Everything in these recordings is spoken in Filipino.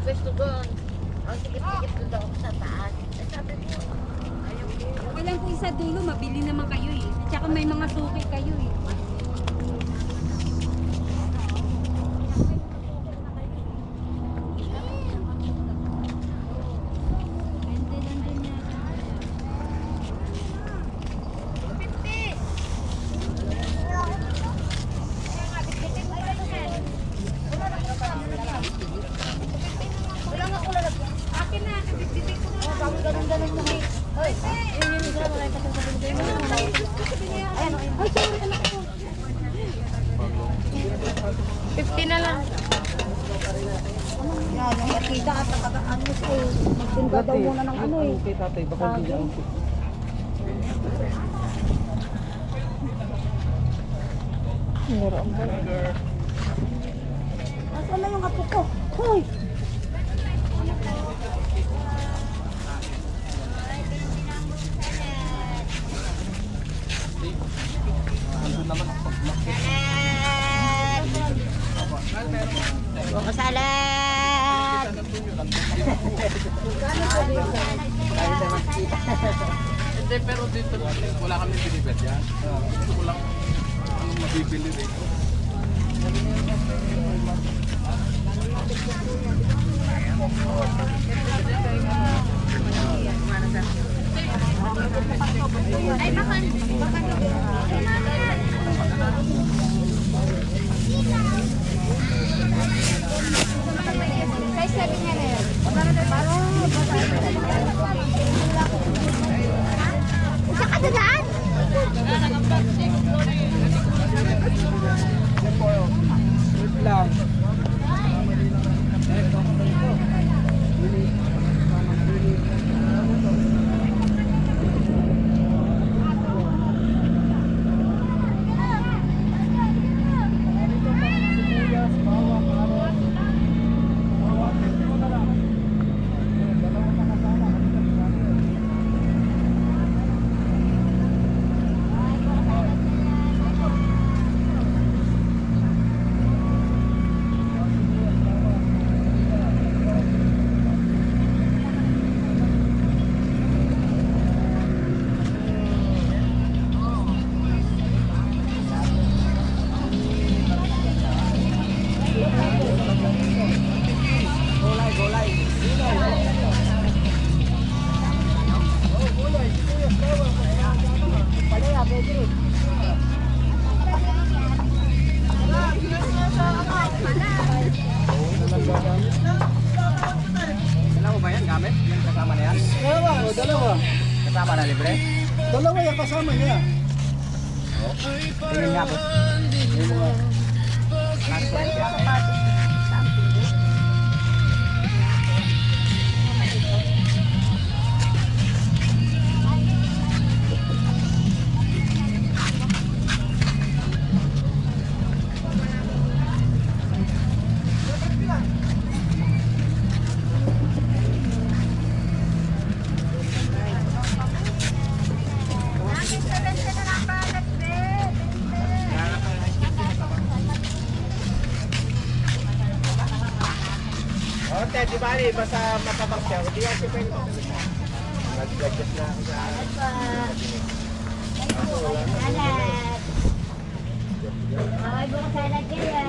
pwesto doon. Ang tikip-tikip doon ako sa taas. Eh sabi ko, ayaw ko. Walang kung sa dulo, mabili naman kayo eh. At saka may mga suki kayo eh. Yan, yung makita at nakagaan mo siya eh. Magtinda daw muna ng ano eh. Okay, tatay, baka hindi niya ang Meron ba? Nasaan na yung apo ko? Hoy! Buko salad! Hindi, pero dito wala kami binibet yan. Gusto ko lang anong mabibili dito. Ay, baka. Kay sabi niya na yun. Isa ka dyan? Wait lang. Dalawa ba yan gamit? Yung kasama na yan? Dalawa. Kasama na libre? Dalawa yung kasama niya. Tingin nga po. Ote, di ba rin, basta matabak siya. Hindi yan siya pwede matabak. Nag-adjust na ako sa... Salad. Ay, buko salad kaya.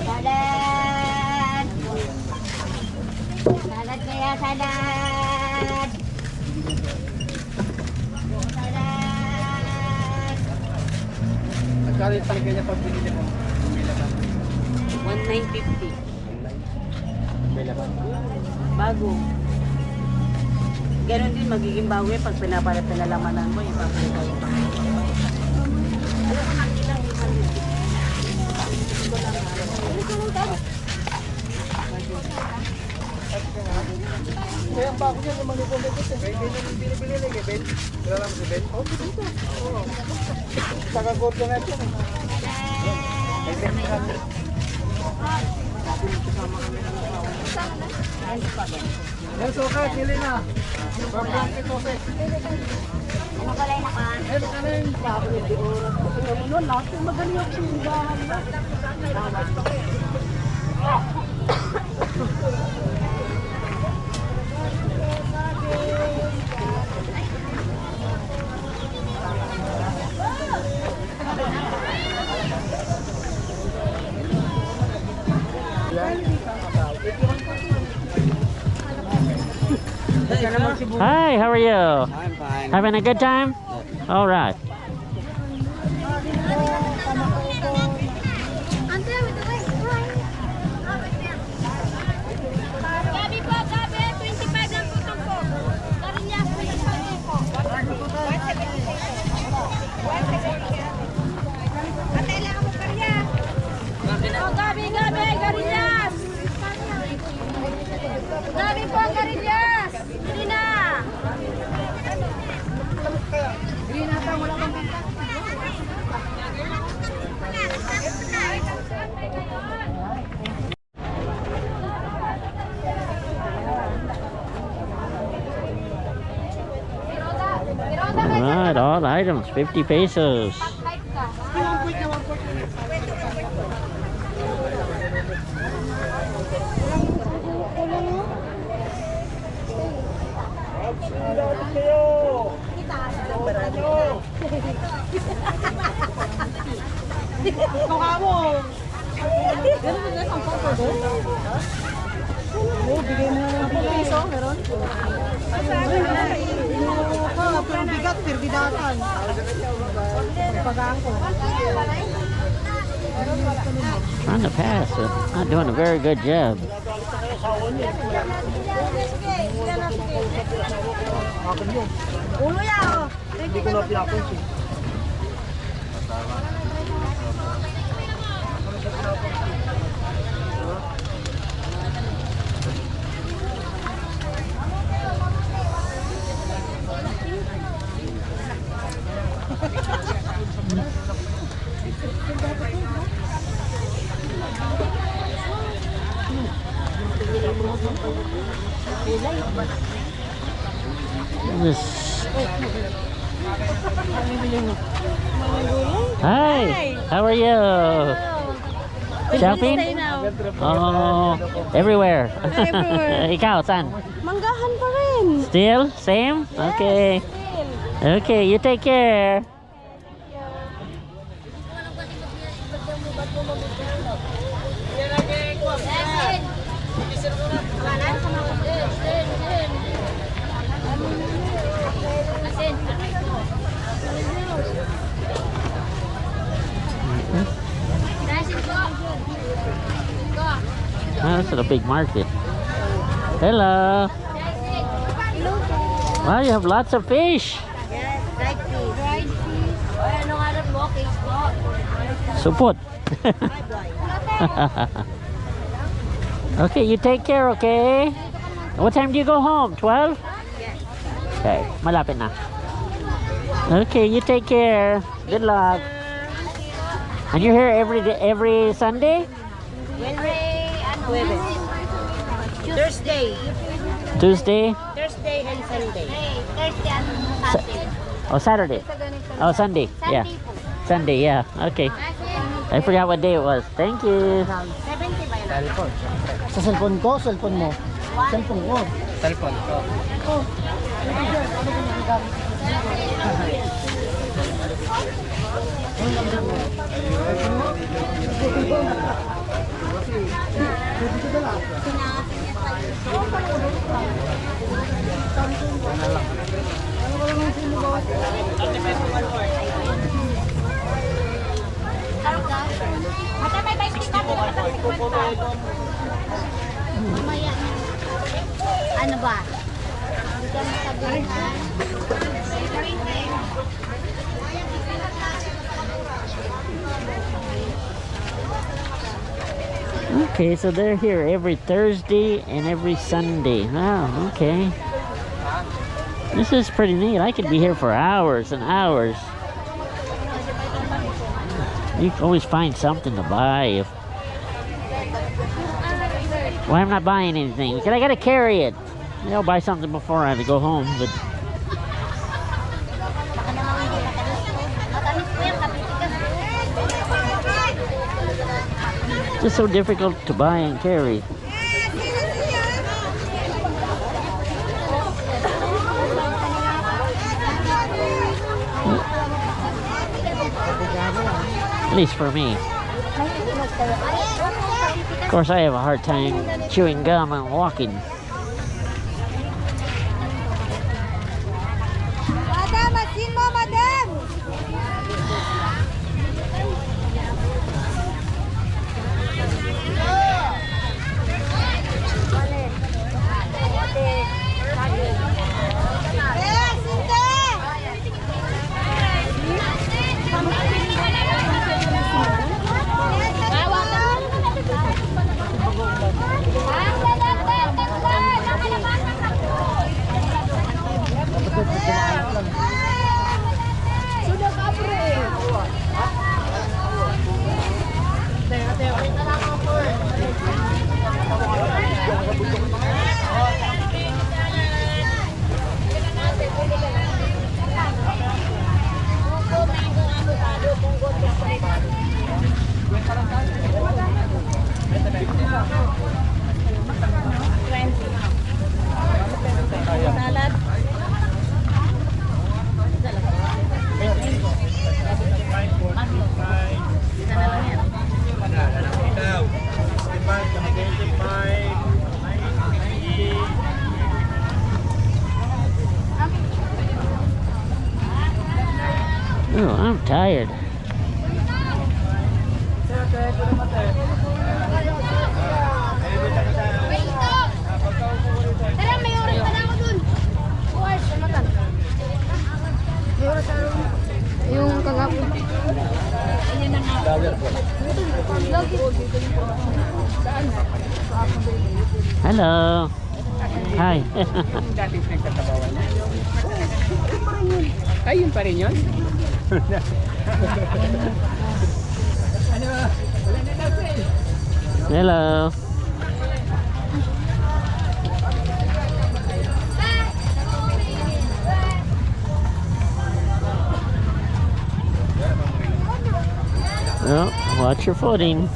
Salad. Salad kaya, salad. Buko salad. Nagkano yung talaga niya pag binili mo? May laban. 1950. May laban. Bago. Ganon din magiging bago yan pag pinapalit na lamanan mo yung papalitan mo. Alam mo, nakilang isang dito. Kaya ang bako niya, yung manipulate ito. Kaya hindi namin binibili lagi, Ben. Wala lang si Ben. Oo, dito. Oo. Saka gordo na ito. May Ben. Yan, sukat, pili na. Pag-blanket, sukat. Ano pala yung nakaan? Eh, baka na yung bakit, di oras. Kasi naman nun, lahat yung magaling yung sindahan na. Hi, how are you? I'm fine. Having a good time? All right. Gabi po, gabi. 25 lang po ito po. Karinyas, 25 din po. 175. Ate, ilangan mo karinyas. Oh, gabi, gabi, karinyas. Gabi po, karinyas. Hindi na. All right, all items, 50 pesos. Mukha mo. Ganun mo na isang photo doon? Oo, bigay mo na ng piso, meron? Pero bigat, pirbidatan. Pagaan ko. Trying to pass it. Not doing a very good job. Ulo yan, Hindi ko na pinapansin. This. Hi, how are you? Shopping? Oh, everywhere. Ikaw, saan? Manggahan pa rin. Still? Same? Okay. Okay, you take care. Oh, this is a big market. Hello. Wow, you have lots of fish. Yes, dried fish. Dried fish. Ay, anong harap mo? Case po. Supot. Okay, you take care, okay? What time do you go home? 12? Yes. Okay, malapit na. Okay, you take care. Good luck. And you're here every Sunday? Thursday. Tuesday? Thursday and Sunday. Thursday and Sunday. Oh, Saturday. Oh, Sunday. Yeah. Sunday, yeah. Okay. I forgot what day it was. Thank you. 70 ba yun? Cellphone. Sa cellphone ko, cellphone mo. Cellphone ko. Cellphone ko. Ate, may bike ka. Mamaya na. Ano ba? Hindi ka masabihin ha? Okay, so they're here every Thursday and every Sunday. Oh, okay. This is pretty neat. I could be here for hours and hours. You can always find something to buy. Why I'm not buying anything? Because I gotta carry it. I'll buy something before I have to go home, but Baka naman hindi matamis po. Matamis po yan, kapitigas. it's just so difficult to buy and carry. At least for me. Of course, I have a hard time chewing gum and walking. Madam, asin mo, madam! Oh, I'm tired. Tara, may oras pa na ako dun. Oras, ano ka? May oras na ako. Yung kagapon. Hello. Hi. Dating pinagtatabawan niya. Ay, yun pa rin yun? Ano? Wala na daw eh. Hello. Oh, watch your footing.